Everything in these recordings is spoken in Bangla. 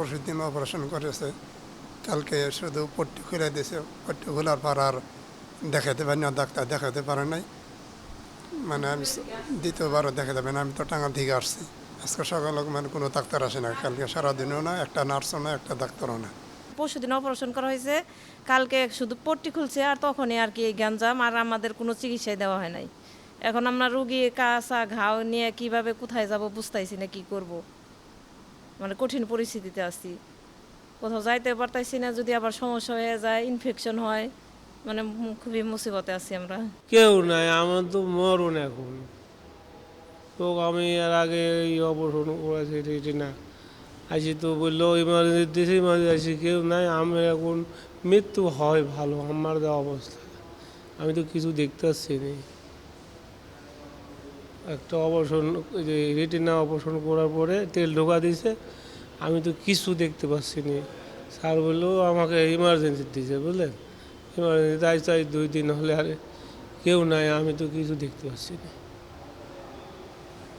পরশুদিন অপারেশন করেছে। কালকে শুধু পট্টি খুলে দিয়েছে, পট্টি খোলার পর আর দেখাতে পারি না, ডাক্তার দেখাতে পারে নাই। মানে আমি দ্বিতীয়বারও দেখাতে পারি না, আমি তো টাঙ্গাল থেকে আসছি। আজকে সকালে মানে কোনো ডাক্তার আসে না, কালকে সারাদিনও না, একটা নার্সও না, একটা ডাক্তারও না। পরশুদিন অপারেশন করা হয়েছে, কালকে শুধু পট্টি খুলছে, আর তখনই আর কি গ্যাঞ্জাম, আর আমাদের কোনো চিকিৎসাই দেওয়া হয় নাই। এখন আমরা রুগী কাঁচা ঘাও নিয়ে কিভাবে কোথায় যাব বুঝতেছি না, কি করব। মানে কঠিন পরিস্থিতিতে আছি, কোথাও যাইতে পারতাইছি না, যদি আবার সমস্যা হয়ে যায়, ইনফেকশন হয়, মানে খুবই মুসিবতে আছি আমরা। কেউ নাই, আমার তো মরণ এখন। তো আমি এর আগে এই অপারেশন করেছি রেটিনা, আসি তো বললো ইমার্জেন্সি দিয়েছি, ইমার্জেন্সি কেউ নাই। আমি এখন মৃত্যু হয় ভালো, আমার যা অবস্থা, আমি তো কিছু দেখতে পাচ্ছি না। একটা অপারেশন, যে রেটিনা অপারেশন করার পরে তেল ঢোকা দিয়েছে, আমি তো কিছু দেখতে পাচ্ছি না। স্যার বললো আমাকে ইমার্জেন্সি দিয়েছে, বুঝলেন, ইমার্জেন্সি তাই চাই 2 দিন হলে, আরে কেউ নাই, আমি তো কিছু দেখতে পাচ্ছি না।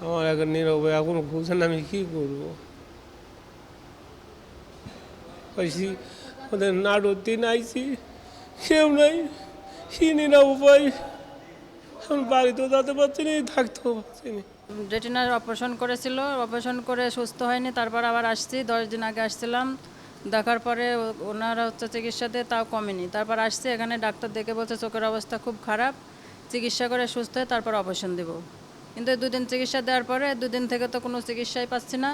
আমার এখন নীরবে এখন খুলছেন, আমি কী করবো। পাইছি ওদের নাড়ুর দিন আইছি, কেউ নাই, চিনি না উপায়। এখন বাড়িতেও যেতে পারছি না, থাকতেও পারছি না। রেটিনার অপারেশন করেছিল, অপারেশন করে সুস্থ হয়নি, তারপর আবার আসছি। 10 দিন আগে আসছিলাম, দেখার পরে ওনারা চিকিৎসা দিয়ে তাও কমেনি। তারপর আসছি এখানে, ডাক্তার দেখে বলছে চোখের অবস্থা খুব খারাপ, চিকিৎসা করে সুস্থ হয়ে তারপর অপারেশন দেব। কিন্তু 2 দিন চিকিৎসা দেওয়ার পরে 2 দিন থেকে তো কোনো চিকিৎসাই পাচ্ছি না।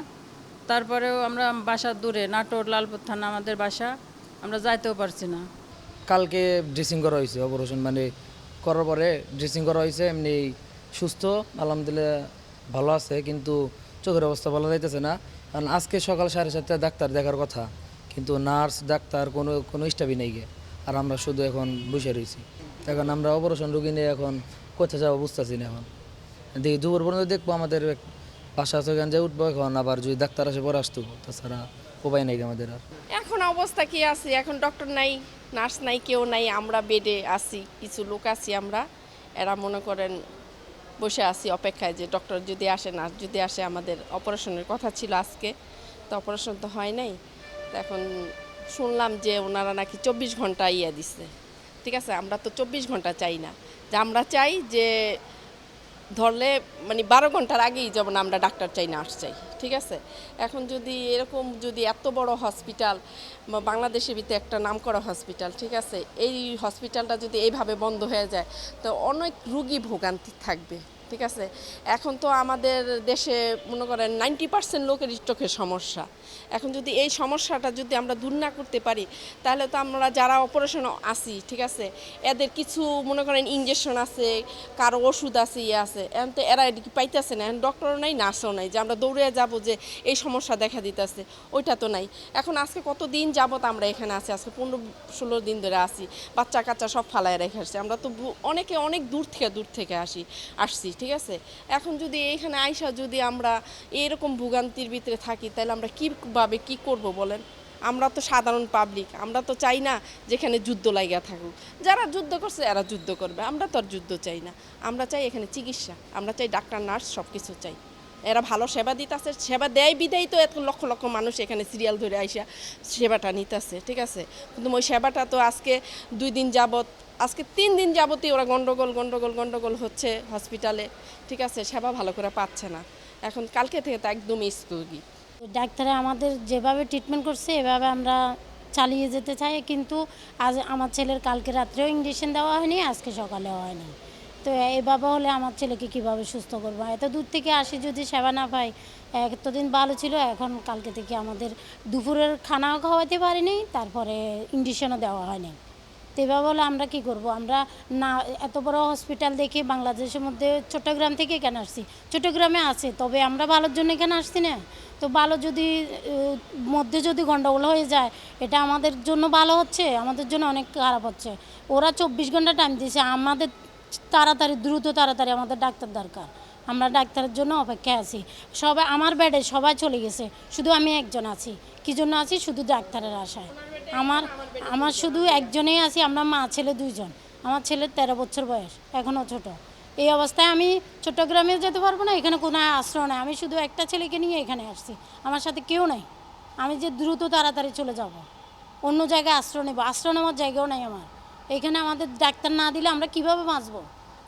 তারপরেও আমরা বাসা দূরে, নাটোর লালপুর থানা আমাদের বাসা, আমরা যাইতেও পারছি না। কালকে ড্রেসিং করা হয়েছে, অপারেশন মানে করার পরে ড্রেসিং করা হয়েছে, এমনি সুস্থ আলহামদুলিল্লাহ ভালো আছে, কিন্তু চোখের অবস্থা ভালো যাইতেছে না। কারণ আজকে সকাল 7:30 ডাক্তার দেখার কথা, কিন্তু নার্স ডাক্তার কোনো স্টাফই নেই গে, আর আমরা শুধু এখন বসে রয়েছি। এখন আমরা অপারেশন রুগী নিয়ে এখন কোথায় যাবো বুঝতেছি না। এখন দেখি দুপুর পর্যন্ত দেখবো, আমাদের বাসা আছে, ওখানে যে উঠবো। এখন আবার যদি ডাক্তার আসে পরে আসতে হবে, তাছাড়া উপায় নেই আমাদের আর। এখন অবস্থা কি আছে, এখন ডক্টর নাই, নার্স নাই, কেউ নাই, আমরা বেডে আছি, কিছু লোক আছি আমরা। এরা মনে করেন বসে আছি অপেক্ষায় যে ডক্টর যদি আসে, নার্স যদি আসে। আমাদের অপারেশনের কথা ছিল আজকে, তো অপারেশন তো হয় নাই। তো এখন শুনলাম যে ওনারা নাকি 24 ঘন্টা দিচ্ছে। ঠিক আছে, আমরা তো 24 ঘন্টা চাই না, যে আমরা চাই যে ধরলে মানে 12 ঘন্টার আগেই যেমন আমরা ডাক্তার চাই, নার্স চাই। ঠিক আছে, এখন যদি এরকম, যদি এত বড় হসপিটাল, বাংলাদেশের ভিতরে একটা নামকরা হসপিটাল, ঠিক আছে, এই হসপিটালটা যদি এইভাবে বন্ধ হয়ে যায়, তো অনেক রুগী ভোগান্তি থাকবে। ঠিক আছে, এখন তো আমাদের দেশে মনে করেন 90% লোকের চোখের সমস্যা। এখন যদি এই সমস্যাটা যদি আমরা দূর না করতে পারি, তাহলে তো আমরা যারা অপারেশন আসি, ঠিক আছে, এদের কিছু মনে করেন ইঞ্জেকশন আছে, কারো ওষুধ আছে, আছে, এখন তো এরা কি পাইতেছে না। এখন ডক্টরও নাই, নার্সও নাই, যে আমরা দৌড়ে যাব যে এই সমস্যা দেখা দিতেছে, ওইটা তো নাই। এখন আজকে কত দিন যাবত আমরা এখানে আছি, আজকে 15-16 দিন ধরে আসি, বাচ্চা কাচ্চা সব ফালায় রেখে আসছি। আমরা তো অনেকে অনেক দূর থেকে আসছি। ঠিক আছে, এখন যদি এইখানে আইসা যদি আমরা এরকম ভোগান্তির ভিতরে থাকি, তাহলে আমরা কীভাবে কী করব বলেন। আমরা তো সাধারণ পাবলিক, আমরা তো চাই না যেখানে যুদ্ধ লাগিয়া থাকুক। যারা যুদ্ধ করছে এরা যুদ্ধ করবে, আমরা তো আর যুদ্ধ চাই না। আমরা চাই এখানে চিকিৎসা, আমরা চাই ডাক্তার নার্স সব কিছু চাই। এরা ভালো সেবা দিতেছে, সেবা দেয় বিদায়ী তো এত লক্ষ লক্ষ মানুষ এখানে সিরিয়াল ধরে আইসা সেবাটা নিতেছে। ঠিক আছে, কিন্তু ওই সেবাটা তো আজকে 2 দিন যাবত, আজকে 3 দিন যাবতই ওরা গন্ডগোল হচ্ছে হসপিটালে। ঠিক আছে, সেবা ভালো করে পাচ্ছে না। এখন কালকে থেকে তো একদমই স্থগিত। ডাক্তারে আমাদের যেভাবে ট্রিটমেন্ট করছে এভাবে আমরা চালিয়ে যেতে চাই, কিন্তু আজ আমার ছেলের কালকে রাত্রেও ইঞ্জেকশন দেওয়া হয়নি, আজকে সকালেও হয়নি। তো এভাবে হলে আমার ছেলেকে কিভাবে সুস্থ করবো? এত দূর থেকে আসি, যদি সেবা না পাই। এতদিন ভালো ছিল, এখন কালকে থেকে আমাদের দুপুরের খানাও খাওয়াতে পারিনি, তারপরে ইঞ্জেকশনও দেওয়া হয়নি। তো এভাবে হলে আমরা কী করবো? আমরা না এত বড় হসপিটাল দেখি বাংলাদেশের মধ্যে, চট্টগ্রাম থেকে এখানে আসছি, চট্টগ্রামে আছে, তবে আমরা ভালোর জন্য এখানে আসছি না। তো ভালো যদি মধ্যে যদি গন্ডগোল হয়ে যায়, এটা আমাদের জন্য ভালো হচ্ছে, আমাদের জন্য অনেক খারাপ হচ্ছে। ওরা 24 ঘন্টা টাইম দিয়েছে, আমাদের দ্রুত তাড়াতাড়ি আমাদের ডাক্তার দরকার। আমরা ডাক্তারের জন্য অপেক্ষায় আছি। সবাই আমার বেডে সবাই চলে গেছে, শুধু আমি একজন আছি। কী জন্য আছি? শুধু ডাক্তারের আশায়। আমার শুধু একজনেই আছি, আমরা মা ছেলে 2 জন। আমার ছেলের 13 বছর বয়স, এখনও ছোট। এই অবস্থায় আমি চট্টগ্রামেও যেতে পারবো না, এখানে কোনো আশ্রয় নেই। আমি শুধু একটা ছেলেকে নিয়ে এখানে আসছি, আমার সাথে কেউ নাই। আমি যে দ্রুত তাড়াতাড়ি চলে যাব, অন্য জায়গায় আশ্রয় নেব, আশ্রয় নেওয়ার জায়গাও নাই আমার এখানে। আমাদের ডাক্তার না দিলে আমরা কিভাবে বাঁচবো?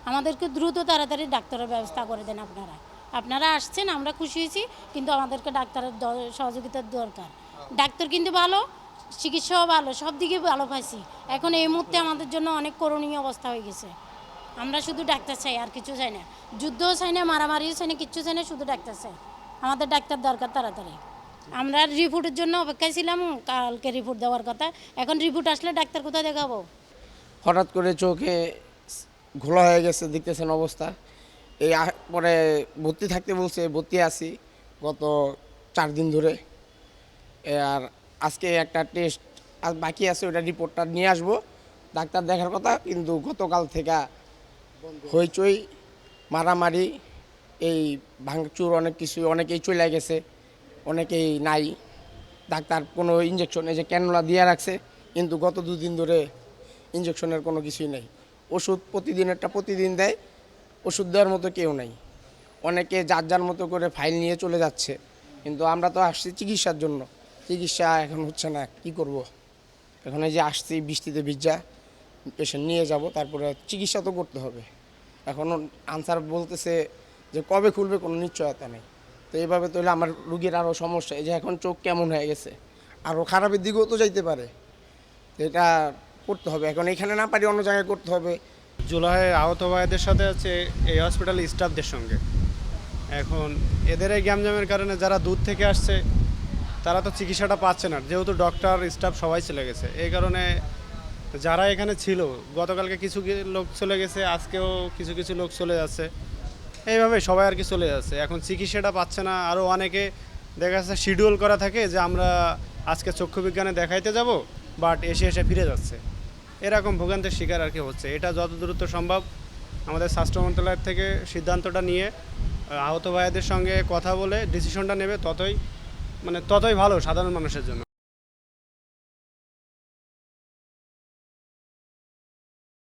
আমাদেরকে দ্রুত তাড়াতাড়ি ডাক্তারের ব্যবস্থা করে দেন আপনারা। আপনারা আসছেন, আমরা খুশি হয়েছি, কিন্তু আমাদেরকে ডাক্তারের সহযোগিতার দরকার। ডাক্তার কিন্তু ভালো, চিকিৎসাও ভালো, সব দিকে ভালো পাইছি। এখন এই মুহূর্তে আমাদের জন্য অনেক করণীয় অবস্থা হয়ে গেছে। আমরা শুধু ডাক্তার চাই, আর কিছু চাই না। যুদ্ধও চাই না, মারামারিও চাই না, কিচ্ছু চাই না, শুধু ডাক্তার চাই। আমাদের ডাক্তার দরকার তাড়াতাড়ি। আমরা রিপোর্টের জন্য অপেক্ষায় ছিলাম, কালকে রিপোর্ট দেওয়ার কথা। এখন রিপোর্ট আসলে ডাক্তার কোথায় দেখাবো? হঠাৎ করে চোখে ঘোলা হয়ে গেছে, দেখতেছেন অবস্থা। এই পরে ভর্তি থাকতে বলছে, ভর্তি আছি গত 4 দিন ধরে। আর আজকে একটা টেস্ট বাকি আছে, ওটা রিপোর্টটা নিয়ে আসবো, ডাক্তার দেখার কথা। কিন্তু গতকাল থেকে হইচই, মারামারি, এই ভাঙচুর, অনেক কিছু, অনেকেই চলে গেছে, অনেকেই নাই। ডাক্তার কোনো ইঞ্জেকশন, এই যে ক্যানুলা দিয়ে রাখছে, কিন্তু গত 2 দিন ধরে ইঞ্জেকশনের কোনো কিছুই নেই। ওষুধ প্রতিদিনেরটা প্রতিদিন দেয়, ওষুধ দেওয়ার মতো কেউ নেই। অনেকে যার যার মতো করে ফাইল নিয়ে চলে যাচ্ছে, কিন্তু আমরা তো আসছি চিকিৎসার জন্য। চিকিৎসা এখন হচ্ছে না, কি করব? এখন এই যে আসছি বৃষ্টিতে ভিজা, পেশেন্ট নিয়ে যাব, তারপরে চিকিৎসা তো করতে হবে। এখনও আনসার বলতেছে যে কবে খুলবে, কোনো নিশ্চয়তা নেই। তো এইভাবে তো হলে আমার রুগীর আরও সমস্যা। এই যে এখন চোখ কেমন হয়ে গেছে, আরও খারাপের দিকেও তো যাইতে পারে। তো এটা করতে হবে, এখন এখানে না পারি অন্য জায়গায় করতে হবে। জুলাই আহত ভাইদের সাথে আছে এই হসপিটালের স্টাফদের সঙ্গে। এখন এদের এই গ্যামজামের কারণে যারা দূর থেকে আসছে তারা তো চিকিৎসাটা পাচ্ছে না, যেহেতু ডক্টর স্টাফ সবাই চলে গেছে। এই কারণে যারা এখানে ছিল, গতকালকে কিছু লোক চলে গেছে, আজকেও কিছু কিছু লোক চলে যাচ্ছে, এইভাবে সবাই আর কি চলে যাচ্ছে। এখন চিকিৎসাটা পাচ্ছে না। আরও অনেকে দেখা যাচ্ছে শিডিউল করা থাকে যে আমরা আজকে চক্ষু বিজ্ঞানে দেখাইতে যাব, বাট এসে এসে ফিরে যাচ্ছে। এরকম ভোগান্তির শিকার আর কি হচ্ছে। এটা যত দ্রুত সম্ভব আমাদের স্বাস্থ্য মন্ত্রণালয় থেকে সিদ্ধান্তটা নিয়ে আহত ভাইদের সঙ্গে কথা বলে ডিসিশনটা নেবে, ততই ভালো সাধারণ মানুষের জন্য।